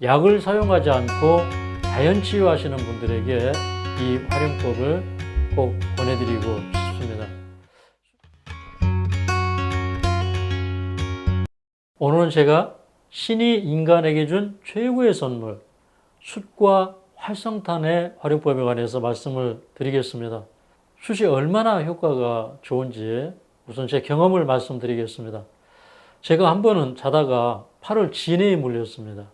약을 사용하지 않고 자연 치유하시는 분들에게 이 활용법을 꼭 권해드리고 싶습니다. 오늘은 제가 신이 인간에게 준 최고의 선물, 숯과 활성탄의 활용법에 관해서 말씀을 드리겠습니다. 숯이 얼마나 효과가 좋은지 우선 제 경험을 말씀드리겠습니다. 제가 한 번은 자다가 팔을 진해에 물렸습니다.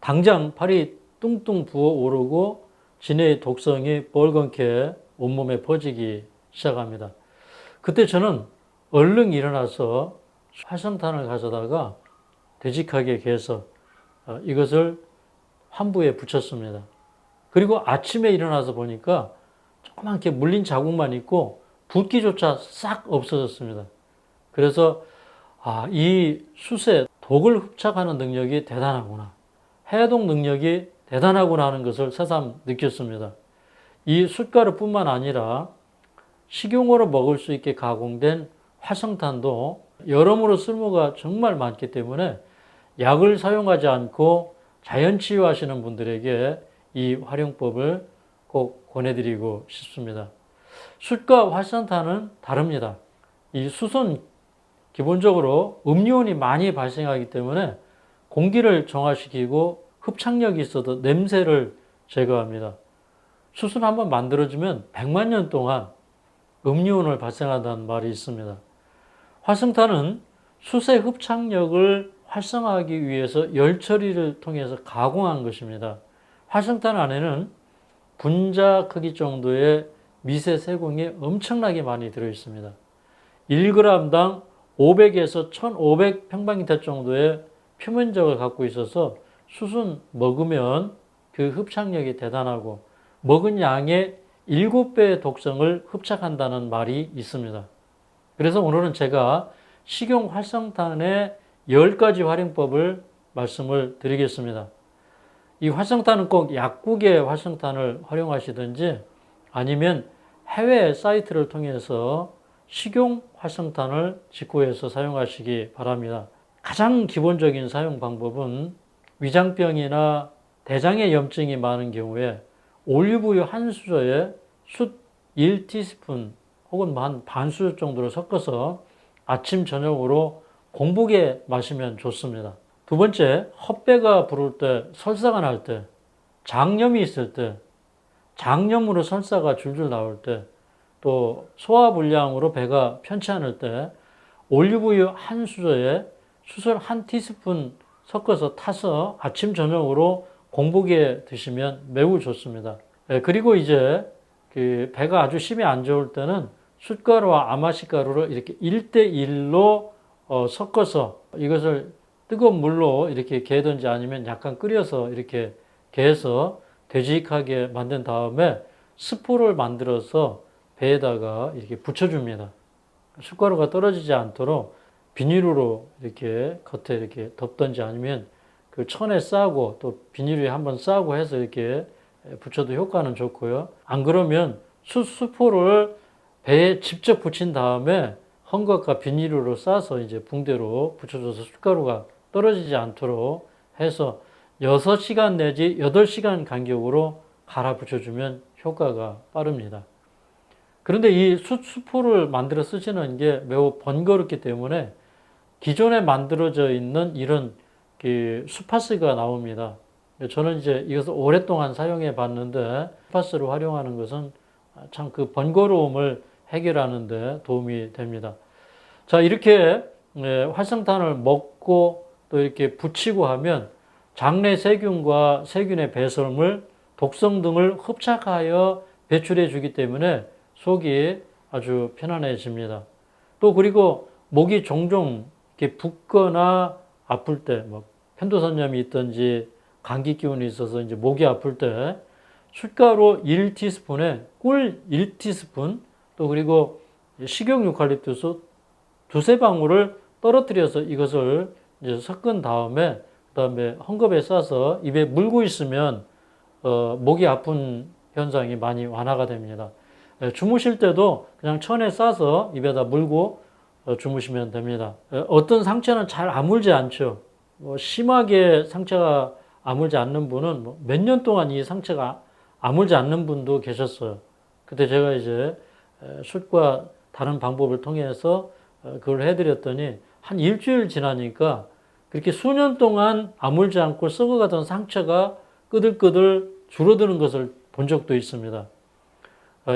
당장 팔이 뚱뚱 부어오르고 진해의 독성이 뻘겋게 온몸에 퍼지기 시작합니다. 그때 저는 얼른 일어나서 활성탄을 가져다가 되직하게 개서 이것을 환부에 붙였습니다. 그리고 아침에 일어나서 보니까 조그맣게 물린 자국만 있고 붓기조차 싹 없어졌습니다. 그래서 이 숯의 독을 흡착하는 능력이 대단하구나. 해독 능력이 대단하구나 하는 것을 새삼 느꼈습니다. 이 숯가루뿐만 아니라 식용으로 먹을 수 있게 가공된 활성탄도 여러모로 쓸모가 정말 많기 때문에 약을 사용하지 않고 자연 치유하시는 분들에게 이 활용법을 꼭 권해드리고 싶습니다. 숯과 활성탄은 다릅니다. 이 숯은 기본적으로 음이온이 많이 발생하기 때문에 공기를 정화시키고 흡착력이 있어도 냄새를 제거합니다. 숯은 한번 만들어지면 100만 년 동안 음이온을 발생한다는 말이 있습니다. 활성탄은 숯의 흡착력을 활성화하기 위해서 열 처리를 통해서 가공한 것입니다. 활성탄 안에는 분자 크기 정도의 미세 세공이 엄청나게 많이 들어있습니다. 1g당 500에서 1500 평방미터 정도의 표면적을 갖고 있어서 숯은 먹으면 그 흡착력이 대단하고 먹은 양의 7배의 독성을 흡착한다는 말이 있습니다. 그래서 오늘은 제가 식용 활성탄의 10가지 활용법을 말씀을 드리겠습니다. 이 활성탄은 꼭 약국의 활성탄을 활용하시든지 아니면 해외 사이트를 통해서 식용 활성탄을 직구해서 사용하시기 바랍니다. 가장 기본적인 사용 방법은 위장병이나 대장에 염증이 많은 경우에 올리브유 한 수저에 숯 1티스푼 혹은 한 반 수저 정도를 섞어서 아침 저녁으로 공복에 마시면 좋습니다. 두 번째, 헛배가 부를 때, 설사가 날 때, 장염이 있을 때, 장염으로 설사가 줄줄 나올 때, 또 소화불량으로 배가 편치 않을 때 올리브유 한 수저에 숯을 한 티스푼 섞어서 타서 아침 저녁으로 공복에 드시면 매우 좋습니다. 그리고 이제 배가 아주 심히 안 좋을 때는 숯가루와 아마시가루를 이렇게 1대1로 섞어서 이것을 뜨거운 물로 이렇게 개든지 아니면 약간 끓여서 이렇게 개서 되직하게 만든 다음에 스프를 만들어서 배에다가 이렇게 붙여줍니다. 숯가루가 떨어지지 않도록 비닐로 이렇게 겉에 이렇게 덮든지 아니면 그 천에 싸고 또 비닐 위에 한번 싸고 해서 이렇게 붙여도 효과는 좋고요. 안 그러면 숯스포를 배에 직접 붙인 다음에 헝겊과 비닐로 싸서 이제 붕대로 붙여줘서 숯가루가 떨어지지 않도록 해서 6시간 내지 8시간 간격으로 갈아 붙여주면 효과가 빠릅니다. 그런데 이 숯스포를 만들어 쓰시는 게 매우 번거롭기 때문에 기존에 만들어져 있는 이런 숯파스가 나옵니다. 저는 이제 이것을 오랫동안 사용해 봤는데 숯파스를 활용하는 것은 참 그 번거로움을 해결하는 데 도움이 됩니다. 자, 이렇게 활성탄을 먹고 또 이렇게 붙이고 하면 장내 세균과 세균의 배설물, 독성 등을 흡착하여 배출해 주기 때문에 속이 아주 편안해집니다. 또 그리고 목이 종종 이렇게 붓거나 아플 때, 편도선염이 있든지 감기 기운이 있어서 이제 목이 아플 때 숯가루 1티스푼에 꿀 1티스푼 또 그리고 식용 유칼립투스 두세 방울을 떨어뜨려서 이것을 이제 섞은 다음에 그다음에 헝겊에 싸서 입에 물고 있으면 목이 아픈 현상이 많이 완화가 됩니다. 주무실 때도 그냥 천에 싸서 입에다 물고 주무시면 됩니다. 어떤 상처는 잘 아물지 않죠. 심하게 상처가 아물지 않는 분은 뭐 몇 년 동안 이 상처가 아물지 않는 분도 계셨어요. 그때 제가 이제 숯과 다른 방법을 통해서 그걸 해드렸더니 한 일주일 지나니까 그렇게 수년 동안 아물지 않고 썩어가던 상처가 끄들끄들 줄어드는 것을 본 적도 있습니다.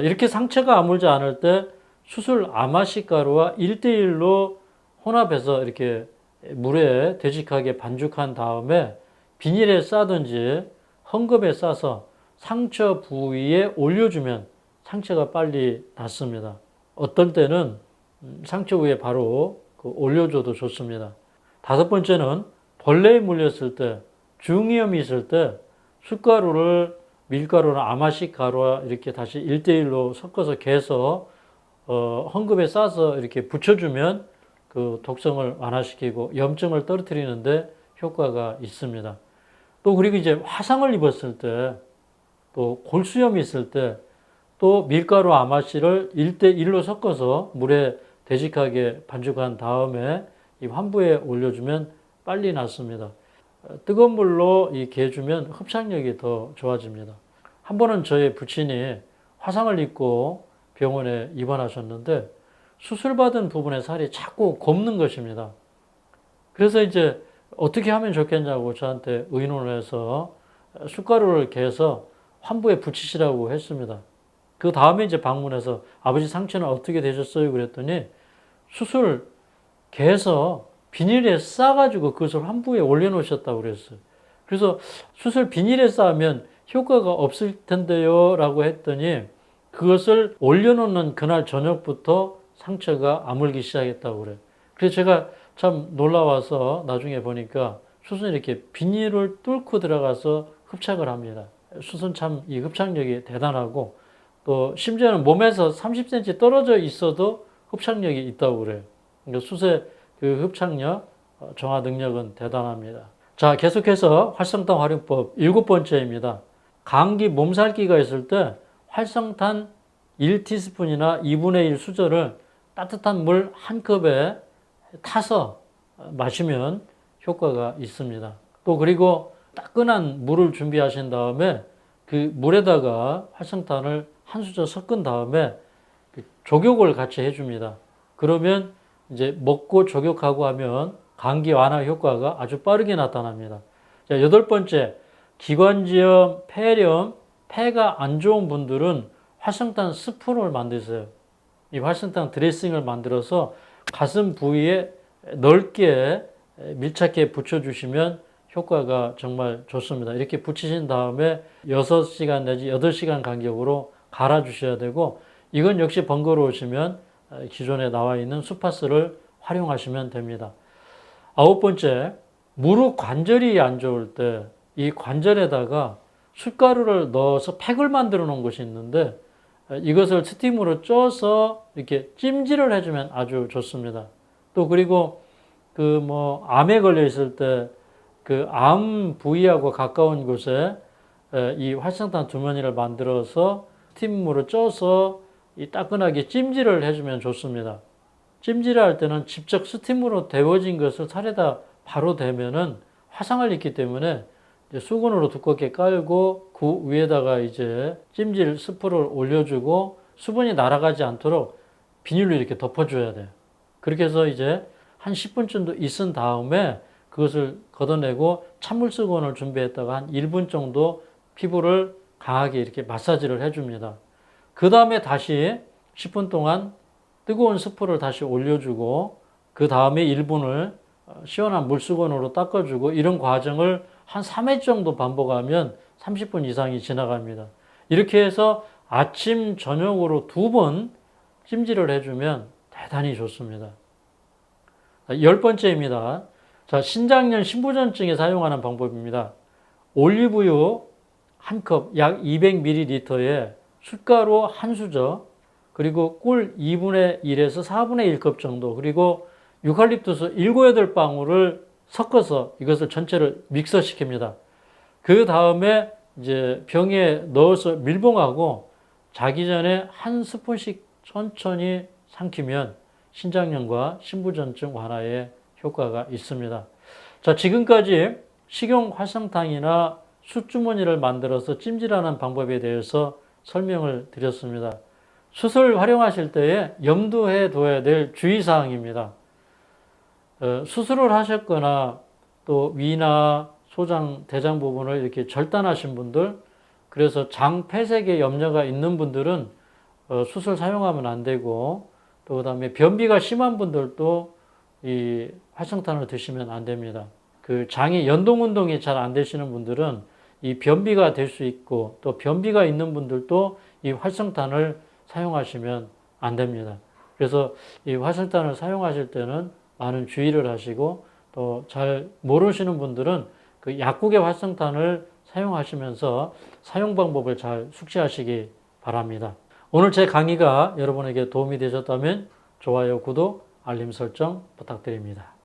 이렇게 상처가 아물지 않을 때 수술 아마시 가루와 1대1로 혼합해서 이렇게 물에 되직하게 반죽한 다음에 비닐에 싸든지 헝겊에 싸서 상처 부위에 올려주면 상처가 빨리 낫습니다. 어떤 때는 상처 위에 바로 올려줘도 좋습니다. 다섯 번째는 벌레에 물렸을 때, 중이염이 있을 때 숯가루를 밀가루나 아마시 가루와 이렇게 다시 1대1로 섞어서 개서 헝겊에 싸서 이렇게 붙여주면 그 독성을 완화시키고 염증을 떨어뜨리는데 효과가 있습니다. 또 그리고 이제 화상을 입었을 때, 또 골수염이 있을 때, 또 밀가루 아마씨를 1대1로 섞어서 물에 되직하게 반죽한 다음에 이 환부에 올려주면 빨리 낫습니다. 뜨거운 물로 이 개주면 흡착력이 더 좋아집니다. 한 번은 저의 부친이 화상을 입고 병원에 입원하셨는데 수술받은 부분의 살이 자꾸 곱는 것입니다. 그래서 이제 어떻게 하면 좋겠냐고 저한테 의논을 해서 숯가루를 개서 환부에 붙이시라고 했습니다. 그 다음에 이제 방문해서 아버지 상처는 어떻게 되셨어요? 그랬더니 수술 개서 비닐에 싸가지고 그것을 환부에 올려놓으셨다고 그랬어요. 그래서 수술 비닐에 싸면 효과가 없을 텐데요 라고 했더니 그것을 올려놓는 그날 저녁부터 상처가 아물기 시작했다고 그래요. 그래서 제가 참 놀라워서 나중에 보니까 숯은 이렇게 비닐을 뚫고 들어가서 흡착을 합니다. 숯은 참 이 흡착력이 대단하고 또 심지어는 몸에서 30cm 떨어져 있어도 흡착력이 있다고 그래요. 그러니까 숯의 그 흡착력, 정화 능력은 대단합니다. 자, 계속해서 활성탄 활용법 7번째입니다. 감기 몸살기가 있을 때 활성탄 1티스푼이나 2분의 1 수저를 따뜻한 물 한 컵에 타서 마시면 효과가 있습니다. 또 그리고 따끈한 물을 준비하신 다음에 그 물에다가 활성탄을 한 수저 섞은 다음에 족욕을 같이 해줍니다. 그러면 이제 먹고 족욕하고 하면 감기 완화 효과가 아주 빠르게 나타납니다. 자, 8번째, 기관지염, 폐렴, 폐가 안 좋은 분들은 활성탄 스프를 만드세요. 이 활성탄 드레싱을 만들어서 가슴 부위에 넓게 밀착해 붙여주시면 효과가 정말 좋습니다. 이렇게 붙이신 다음에 6시간 내지 8시간 간격으로 갈아주셔야 되고 이건 역시 번거로우시면 기존에 나와 있는 수파스를 활용하시면 됩니다. 9번째, 무릎 관절이 안 좋을 때 이 관절에다가 숯가루를 넣어서 팩을 만들어 놓은 것이 있는데 이것을 스팀으로 쪄서 이렇게 찜질을 해주면 아주 좋습니다. 또 그리고 그 암에 걸려 있을 때 그 암 부위하고 가까운 곳에 이 활성탄 두머니를 만들어서 스팀으로 쪄서 이 따끈하게 찜질을 해주면 좋습니다. 찜질을 할 때는 직접 스팀으로 데워진 것을 살에다 바로 대면은 화상을 입기 때문에 이제 수건으로 두껍게 깔고 그 위에다가 이제 찜질 스프를 올려주고 수분이 날아가지 않도록 비닐로 이렇게 덮어줘야 돼요. 그렇게 해서 이제 한 10분 정도 있은 다음에 그것을 걷어내고 찬물 수건을 준비했다가 한 1분 정도 피부를 강하게 이렇게 마사지를 해줍니다. 그 다음에 다시 10분 동안 뜨거운 스프를 다시 올려주고 그 다음에 1분을 시원한 물수건으로 닦아주고 이런 과정을 한 3회 정도 반복하면 30분 이상이 지나갑니다. 이렇게 해서 아침, 저녁으로 2번 찜질을 해주면 대단히 좋습니다. 10번째입니다. 자, 신장염, 신부전증에 사용하는 방법입니다. 올리브유 1컵, 약 200ml에 숯가루 한 수저, 그리고 꿀 2분의 1에서 4분의 1컵 정도, 그리고 유칼립투스 7, 8방울을 섞어서 이것을 전체를 믹서시킵니다. 그 다음에 이제 병에 넣어서 밀봉하고 자기 전에 한 스푼씩 천천히 삼키면 신장염과 신부전증 완화에 효과가 있습니다. 자, 지금까지 식용 활성탕이나 숯주머니를 만들어서 찜질하는 방법에 대해서 설명을 드렸습니다. 숯을 활용하실 때에 염두해 둬야 될 주의사항입니다. 수술을 하셨거나 또 위나 소장, 대장 부분을 이렇게 절단하신 분들, 그래서 장 폐색에 염려가 있는 분들은 숯을 사용하면 안 되고, 또 그다음에 변비가 심한 분들도 이 활성탄을 드시면 안 됩니다. 그 장이 연동 운동이 잘 안 되시는 분들은 이 변비가 될 수 있고, 또 변비가 있는 분들도 이 활성탄을 사용하시면 안 됩니다. 그래서 이 활성탄을 사용하실 때는 많은 주의를 하시고, 또 잘 모르시는 분들은 그 약국의 활성탄을 사용하시면서 사용 방법을 잘 숙지하시기 바랍니다. 오늘 제 강의가 여러분에게 도움이 되셨다면 좋아요, 구독, 알림 설정 부탁드립니다.